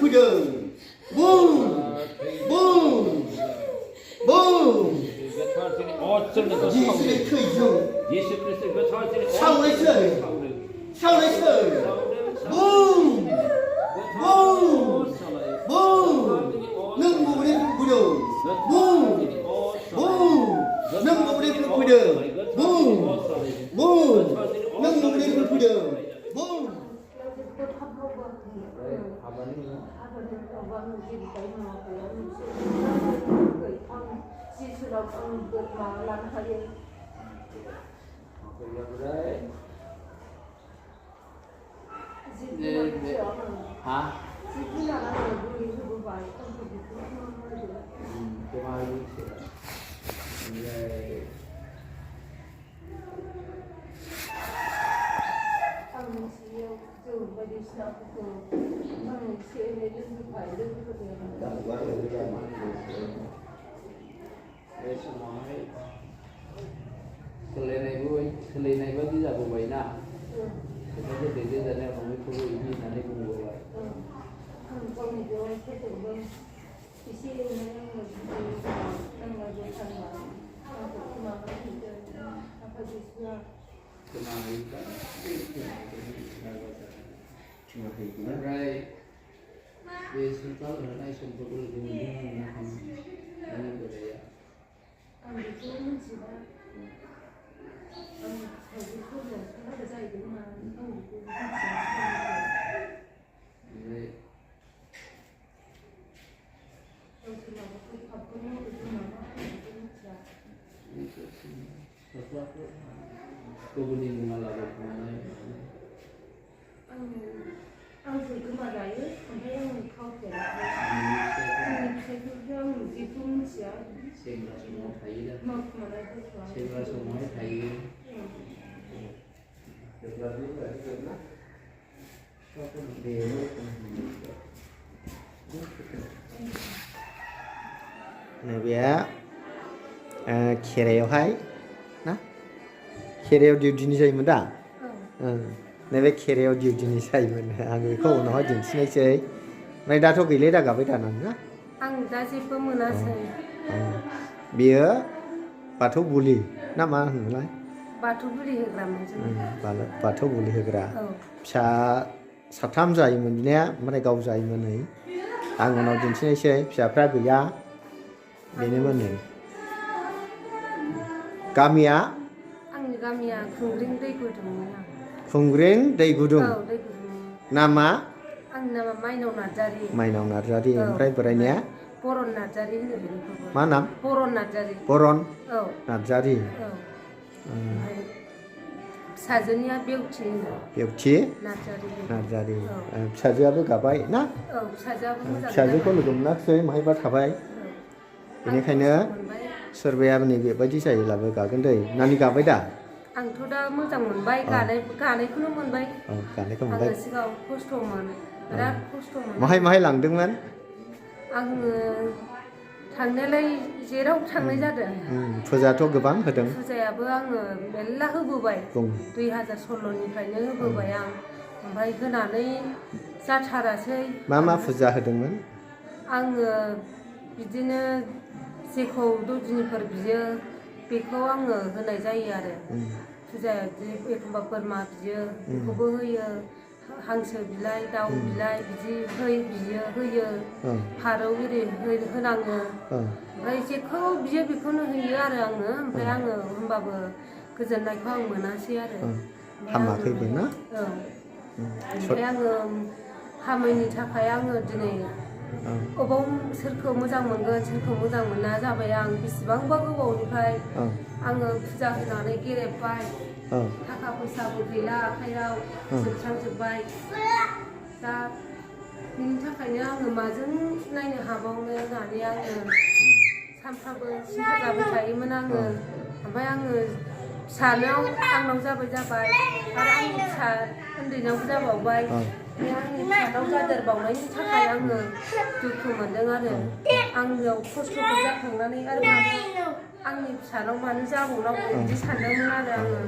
freedom. Boom. Boom. Boom. 예수의 그 이름. 예수 그리스도의 그 사실이 샤워했어요. 샤워했어요. 붐. 붐. 붐. 능무불의 불구령. 붐. 붐. 능무불의 불구령. 붐. 붐. 능무불의 불구령. 붐. Hả? Selain itu tidak boleh nak. Kita jadi jadi orang itu ini nanti boleh. Right. Besok kalau nak sumpah dulu ini nak ini boleh. Kau boleh mengalami mana? Ang kemarin, yang kau cakap, yang itu mesti. Semua semua thầy đó. Mak mana tu? Semua semua thầy. Này bé खेरायावहाय ना खेरायाव डिउटिनि जायोमोन दा नैबे खेरायाव डिउटिनि जायोमोन आं बेखौ उनावहाय दिन्थिनायसै ओमफ्राय दाथ' गैले दा गाबाय थानानै ना आं दा जेबो मोनासै बेयो बाथौ बुलि ना मा होनोमोनलाय बाथौ बुलि होग्रामोन जों बाथौ बुलि होग्रा फिसा साथाम जायोमोन बिनिया ओमफ्राय गाव जायोमोन नै आं उनाव दिन्थिनायसै फिसाफ्रा गैया बेनोमोन नै गामिया आंनि गामिया खुंग्रिं दै गुदुं खुंग्रिं दै गुदुं नामा आंनि नामा माइनाव नार्जारि ओमफ्राय बोरायनिया बरन नार्जारि होनो बेनिखौबो मा नाम बरन नार्जारि फिसाजोनिया बेउथि नार्जारि फिसाजोआबो गाबाय ना फिसाजोआबो मोजां फिसाजोखौ लोगो मोनाखिसै माहायबा थाबाय बेनिखायनो सोरबाया नैबेबायदि जायोब्लाबो गागोन दै नानि गाबाय दा आंथ' दा मोजां मोनबाय गानायखौनो मोनबाय गानायखौ मोनबाय आङो सिगाङाव खस्थ'मोन बिराद खस्थ'मोन माहाय लांदोंमोन आङो थांनायालाय जेराव थांनाय जादों फुजाथ' गोबां होदों फुजायाबो आङो मेरला होबोबाय 2016निफ्रायनो होबोबाय आं ओमफ्राय होनानै जाथारासै मा फुजा होदोंमोन आङो बिदिनो जेखौ दौदिनिफोर बियो बेखौ आङो होनाय जायो आरो फुजाया एखमबा बोरमा बियो बेखौबो होयो हांसो बिलाइ दाउ बिलाइ बिदि होयो फारौ एरि होनाङो ओमफ्राय जेखौ बियो बेखौनो होयो आरो आङो ओमफ्राय आङो होमबाबो गोजोननायखौ आं मोनासै आरो हामाखैबो ना ओमफ्राय आङो हामैनि थाखाय आङो दिनै अबाव सोरखौ मोजां मोनगोन सोरखौ मोजां मोना जाबाय आं बेसेबांबा गोबावनिफ्राय आङो फुजा होनानै गेरेबबाय थाखा फैसाबो गैला आखाइयाव जोबस्रांजोब्बाय दा बिनि थाखायनो आङो माजों नायनो हाबावनो होननानै आङो सानफ्रामबो सिन्था जाबाय थायोमोन आङो ओमफ्राय आङो फिसानाव आंनाव जाबाय आरो आंनि फिसा उन्दैनावबो जाबावबाय बे आंनि फिसानाव जादेरबावनायनि थाखाय आङो दुखु मोनदों आरो आंनियाव खस्थ'खौ जाखांनानै आरो आंनि फिसानाव मानो जाबावनांगौ बिदि सानदोंमोन आरो आङो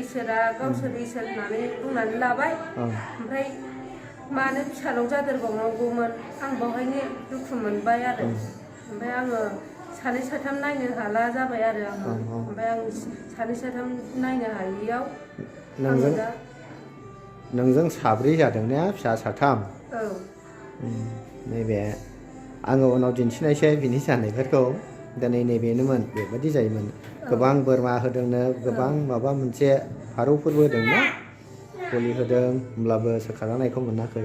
इसोरा गावसोर इसोर होननानै बुंनानै लाबाय ओमफ्राय मानो फिसालाव जादेरबावनांगौमोन आं बावहायनो दुखु मोनबाय आरो ओमफ्राय आङो सानै साथाम नायनो हाला जाबाय आरो आङो ओमफ्राय आं सानै साथाम नायनो हायियाव नोंजों साब्रै जादों ने फिसा साथाम औ नैबे आङो उनाव दिन्थिनायसै बिनि जानायफोरखौ दिनै नैबेनोमोन बेबायदि जायोमोन गोबां बोरमा होदोंनो गोबां माबा मोनसे फारौफोरबो होदोंना गलि होदों होमब्लाबो सोखाजानायखौ मोनाखै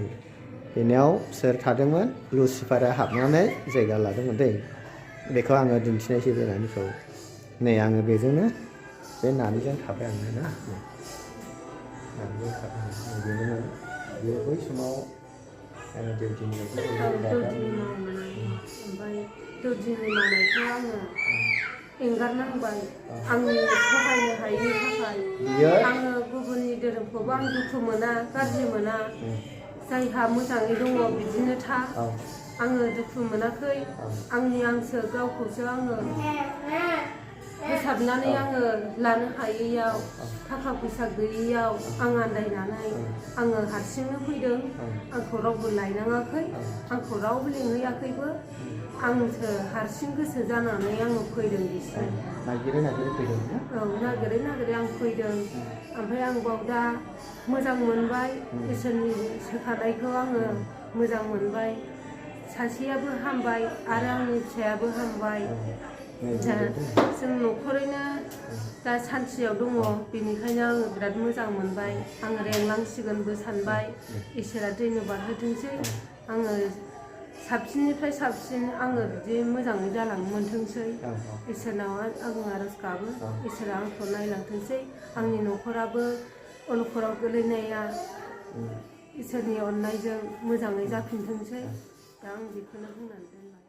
बेनियाव सोर थादोंमोन लुसिफारा हाबनानै जायगा लादोंमोन दै बेखौ आङो दिन्थिनायसै बे नानिखौ नै आङो बेजोंनो बे नानिजों थाबाय आङो ना नानिजों थाबाय बेनोमोन बे बै समाव आङो डिउटिनि ओमफ्राय दौदिनि मावनायखौ आङो एंगारनांबाय आंनि सहायनो हायिनि थाखाय आङो गुबुननि धोरोमखौबो आं दुखु मोना गाज्रि मोना जायहा मोजाङै दङ बिदिनो था आङो दुखु मोनाखै आंनि आंसो गावखौसो आङो फोसाबनानै आङो लानो हायैयाव थाखा फैसा गैयैयाव आं आन्दायनानै आङो हारसिंनो फैदों आंखौ रावबो लायनाङाखै आंखौ रावबो लिंहैयाखैबो आंसो हारसिं गोसो जानानै आङो फैदों बिसिम नागिरै नागिरै फैदों औ नागिरै नागिरै आं फैदों ओमफ्राय आं बाव दा मोजां मोनबाय इसोरनि सोखानायखौ आङो मोजां मोनबाय सासेयाबो हामबाय आरो आंनि फिसायाबो हामबाय जों न'खरैनो दा सान्थियाव दङ बेनिखायनो आङो बिराद मोजां मोनबाय आं रेंलांसिगोनबो सानबाय इसोरा धन्यबाद होथोंसै आङो साबसिननिफ्राय साबसिन आङो बिदि मोजाङै जालांनो मोनथोंसै इसोरनाव आङो आरज गाबो इसोरा आंखौ नायलांथोंसै आंनि न'खराबो अलखराव गोलैनाया इसोरनि अननायजों मोजाङै जाफिनथोंसै दा आं बेखौनो बुंनानै दोनबाय